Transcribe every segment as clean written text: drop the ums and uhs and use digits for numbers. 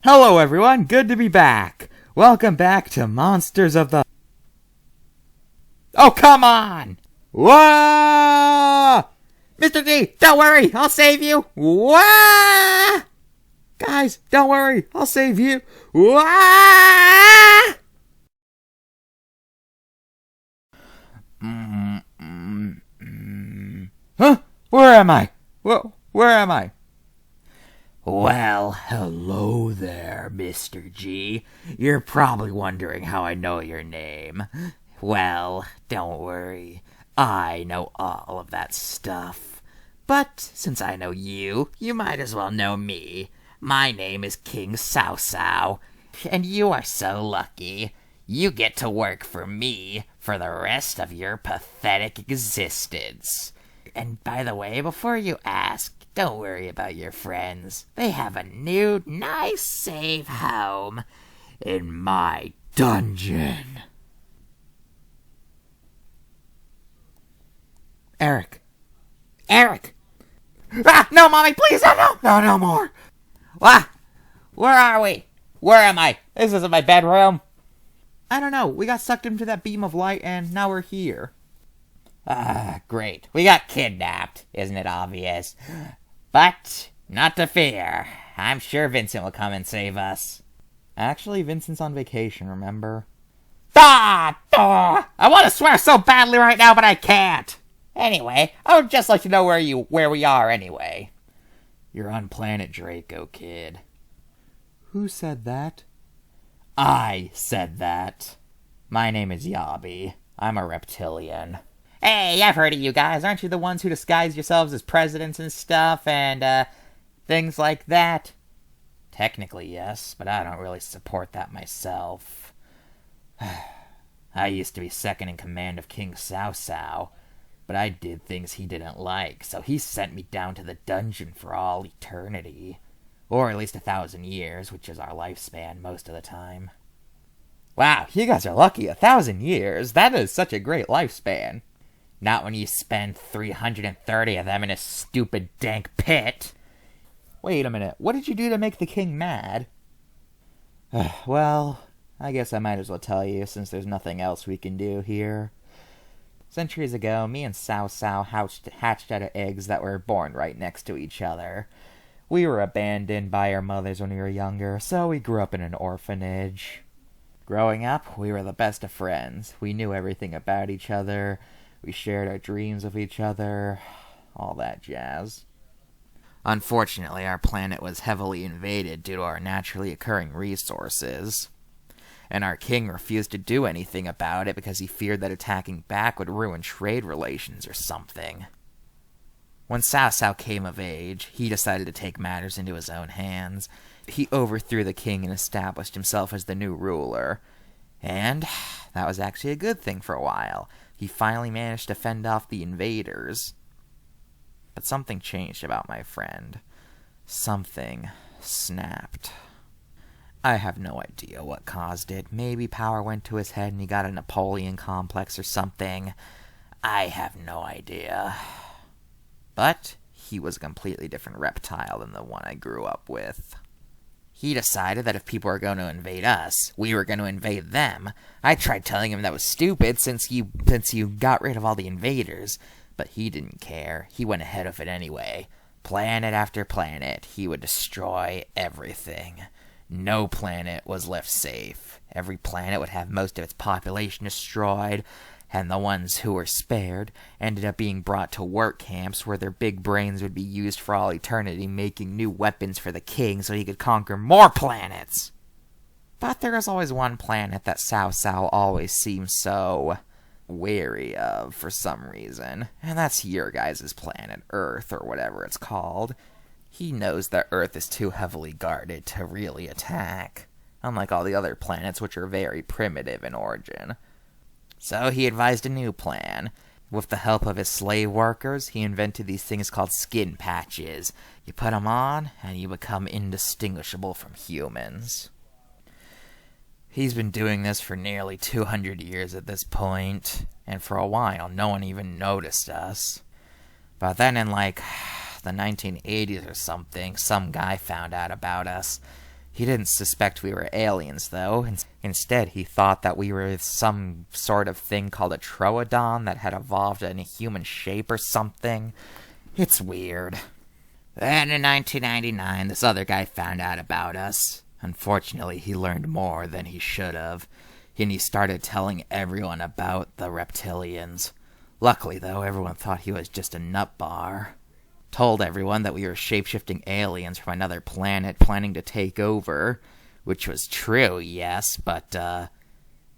Hello everyone, good to be back. Welcome back to Monsters of the... Oh, come on! Whoa! Mr.G, don't worry, I'll save you! Whoa! Guys, don't worry, I'll save you! Whoa! Huh? Where am I? Where am I? Well, hello there, Mr. G. You're probably wondering how I know your name. Well, don't worry. I know all of that stuff. But since I know you, you might as well know me. My name is King Sausau, and you are so lucky. You get to work for me for the rest of your pathetic existence. And by the way, before you ask, don't worry about your friends. They have a new, nice, safe home in my dungeon. Eric. Ah, no, Mommy, please, no more. Ah, where are we? Where am I? This isn't my bedroom. I don't know. We got sucked into that beam of light, and now we're here. Ah, great. We got kidnapped. Isn't it obvious? But not to fear. I'm sure Vincent will come and save us. Actually, Vincent's on vacation, remember? I want to swear so badly right now, but I can't. Anyway, I would just like to know where we are anyway. You're on planet Draco, kid. Who said that? I said that. My name is Yabi. I'm a reptilian. Hey, I've heard of you guys. Aren't you the ones who disguise yourselves as presidents and stuff and, things like that? Technically, yes, but I don't really support that myself. I used to be second in command of King Sausau, but I did things he didn't like, so he sent me down to the dungeon for all eternity. Or at least 1,000 years, which is our lifespan most of the time. Wow, you guys are lucky. 1,000 years? That is such a great lifespan. Not when you spend 330 of them in a stupid, dank pit. Wait a minute, what did you do to make the king mad? Well, I guess I might as well tell you, since there's nothing else we can do here. Centuries ago, me and Sausau hatched out of eggs that were born right next to each other. We were abandoned by our mothers when we were younger, so we grew up in an orphanage. Growing up, we were the best of friends. We knew everything about each other. We shared our dreams with each other, all that jazz. Unfortunately, our planet was heavily invaded due to our naturally occurring resources, and our king refused to do anything about it because he feared that attacking back would ruin trade relations or something. When Sausau came of age, he decided to take matters into his own hands. He overthrew the king and established himself as the new ruler, and that was actually a good thing for a while. He finally managed to fend off the invaders. But something changed about my friend. Something snapped. I have no idea what caused it. Maybe power went to his head and he got a Napoleon complex or something. I have no idea. But he was a completely different reptile than the one I grew up with. He decided that if people were going to invade us, we were going to invade them. I tried telling him that was stupid since you got rid of all the invaders, but he didn't care. He went ahead of it anyway. Planet after planet, he would destroy everything. No planet was left safe. Every planet would have most of its population destroyed, and the ones who were spared ended up being brought to work camps where their big brains would be used for all eternity, making new weapons for the king so he could conquer more planets. But there is always one planet that Sausau always seems so wary of for some reason, and that's your guys' planet, Earth, or whatever it's called. He knows that Earth is too heavily guarded to really attack, unlike all the other planets which are very primitive in origin. So he advised a new plan. With the help of his slave workers, he invented these things called skin patches. You put them on, and you become indistinguishable from humans. He's been doing this for nearly 200 years at this point, and for a while, no one even noticed us. But then in, the 1980s or something, some guy found out about us. He didn't suspect we were aliens, though. Instead, he thought that we were some sort of thing called a troodon that had evolved in a human shape or something. It's weird. Then in 1999, this other guy found out about us. Unfortunately, he learned more than he should have, and he started telling everyone about the Reptilians. Luckily, though, everyone thought he was just a nutbar. Told everyone that we were shape-shifting aliens from another planet planning to take over, which was true, yes, but the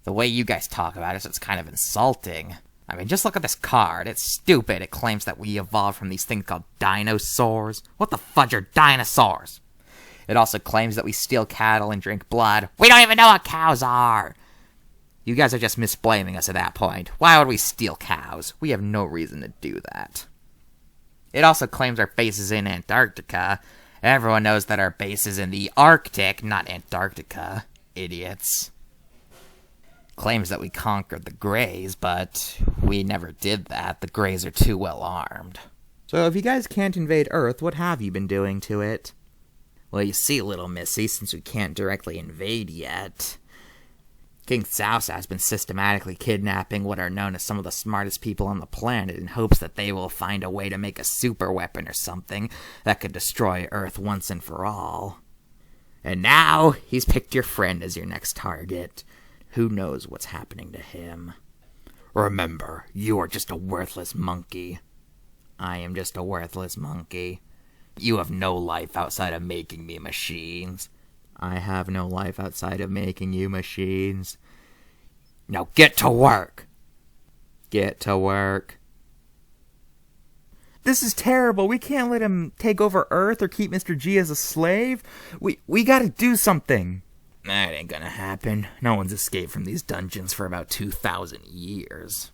way you guys talk about it, it's kind of insulting. I mean, just look at this card. It's stupid. It claims that we evolved from these things called dinosaurs. What the fudge are dinosaurs? It also claims that we steal cattle and drink blood. We don't even know what cows are! You guys are just misblaming us at that point. Why would we steal cows? We have no reason to do that. It also claims our base is in Antarctica. Everyone knows that our base is in the Arctic, not Antarctica. Idiots. Claims that we conquered the Greys, but we never did that. The Greys are too well armed. So if you guys can't invade Earth, what have you been doing to it? Well, you see, little missy, since we can't directly invade yet, King Sausau has been systematically kidnapping what are known as some of the smartest people on the planet in hopes that they will find a way to make a super weapon or something that could destroy Earth once and for all. And now, he's picked your friend as your next target. Who knows what's happening to him? Remember, you are just a worthless monkey. I am just a worthless monkey. You have no life outside of making me machines. I have no life outside of making you machines. Now get to work! Get to work. This is terrible. We can't let him take over Earth or keep Mr.G as a slave. We gotta do something. That ain't gonna happen. No one's escaped from these dungeons for about 2,000 years.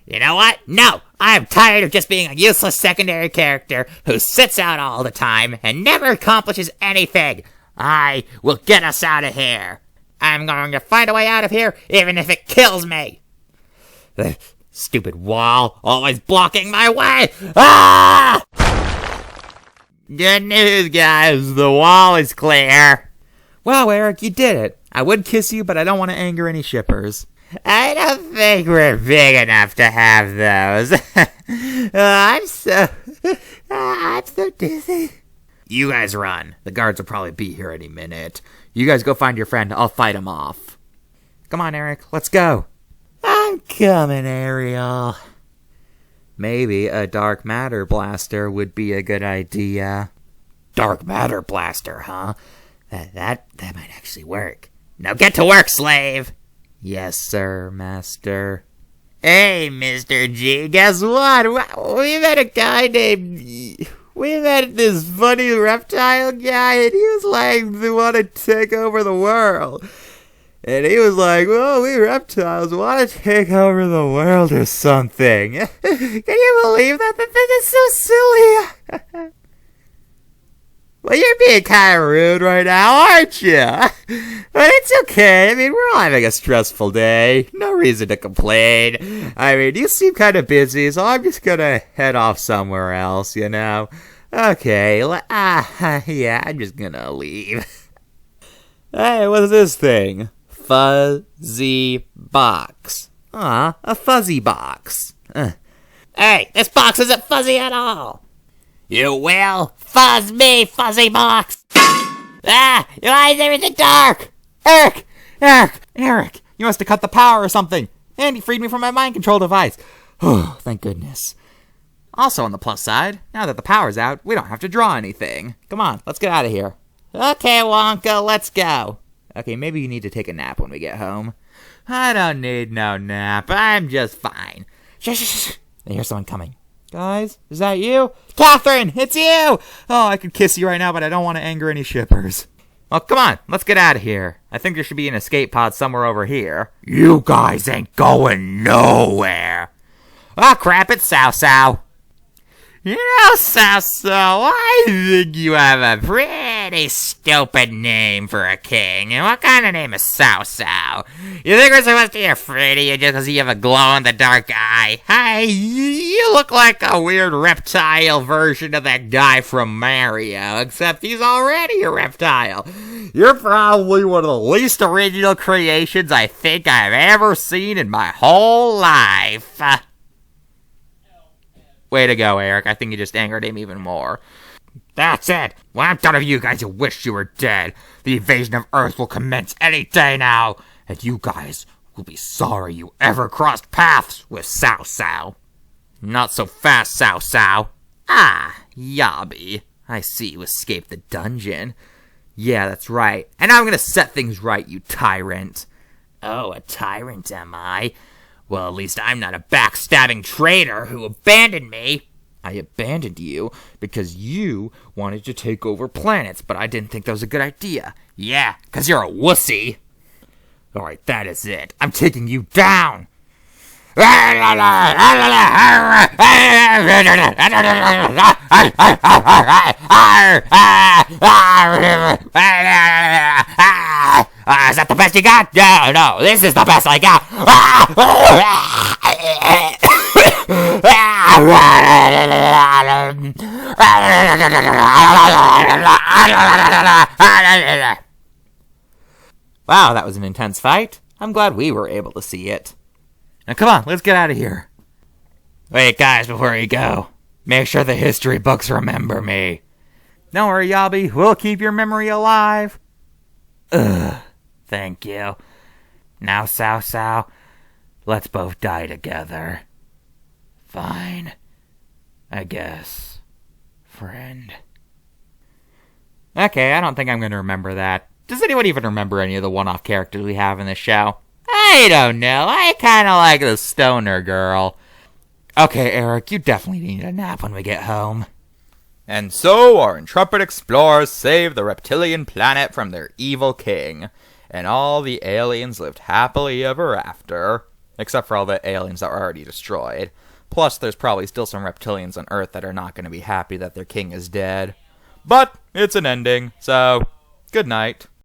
You know what? No! I'm tired of just being a useless secondary character who sits out all the time and never accomplishes anything. I will get us out of here. I'm going to find a way out of here, even if it kills me. The stupid wall, always blocking my way. Ah! Good news, guys. The wall is clear. Wow, Eric, you did it. I would kiss you, but I don't want to anger any shippers. I don't think we're big enough to have those. I'm so dizzy. You guys run. The guards will probably be here any minute. You guys go find your friend. I'll fight him off. Come on, Eric. Let's go. I'm coming, Ariel. Maybe a dark matter blaster would be a good idea. Dark matter blaster, huh? That might actually work. Now get to work, slave! Yes, sir, master. Hey, Mr.G, guess what? We met a guy named... We met this funny reptile guy, and he was like, they want to take over the world. And he was like, well, we reptiles want to take over the world or something. Can you believe that? That thing is so silly. Well, you're being kind of rude right now, aren't you? But it's okay. I mean, we're all having a stressful day. No reason to complain. I mean, you seem kind of busy, so I'm just gonna head off somewhere else, you know? Okay, yeah, I'm just gonna leave. Hey, what's this thing? Fuzzy box. A fuzzy box. Hey, this box isn't fuzzy at all. You will fuzz me, fuzzy box! Why is everything dark? Eric! You must have cut the power or something. And he freed me from my mind control device. Oh, thank goodness. Also on the plus side, now that the power's out, we don't have to draw anything. Come on, let's get out of here. Okay, Wonka, let's go. Okay, maybe you need to take a nap when we get home. I don't need no nap. I'm just fine. Shh. I hear someone coming. Guys, is that you? Catherine, it's you! Oh, I could kiss you right now, but I don't want to anger any shippers. Well, come on, let's get out of here. I think there should be an escape pod somewhere over here. You guys ain't going nowhere. Oh, crap, it's Sausau. You know, Sausau, I think you have a pretty stupid name for a king. And what kind of name is Sausau? You think we're supposed to be afraid of you just because you have a glow-in-the-dark eye? Hey, you look like a weird reptile version of that guy from Mario, except he's already a reptile. You're probably one of the least original creations I think I've ever seen in my whole life. Way to go, Eric. I think you just angered him even more. That's it. Well, I'm done with you guys who wish you were dead. The invasion of Earth will commence any day now, and you guys will be sorry you ever crossed paths with Sausau. Not so fast, Sausau. Ah, Yabi. I see you escaped the dungeon. Yeah, that's right. And I'm gonna set things right, you tyrant. Oh, a tyrant, am I? Well, at least I'm not a backstabbing traitor who abandoned me. I abandoned you because you wanted to take over planets, but I didn't think that was a good idea. Yeah, because you're a wussy. Alright, that is it. I'm taking you down. Is that the best you got? No, this is the best I got. Wow, that was an intense fight. I'm glad we were able to see it. Now come on, let's get out of here. Wait, guys, before you go, make sure the history books remember me. Don't worry, Yabi, we'll keep your memory alive. Ugh, thank you. Now, Sausau, let's both die together. Fine. I guess. Friend. Okay, I don't think I'm going to remember that. Does anyone even remember any of the one-off characters we have in this show? I don't know. I kind of like the stoner girl. Okay, Eric, you definitely need a nap when we get home. And so our intrepid explorers saved the reptilian planet from their evil king. And all the aliens lived happily ever after. Except for all the aliens that were already destroyed. Plus, there's probably still some reptilians on Earth that are not going to be happy that their king is dead. But it's an ending, so good night.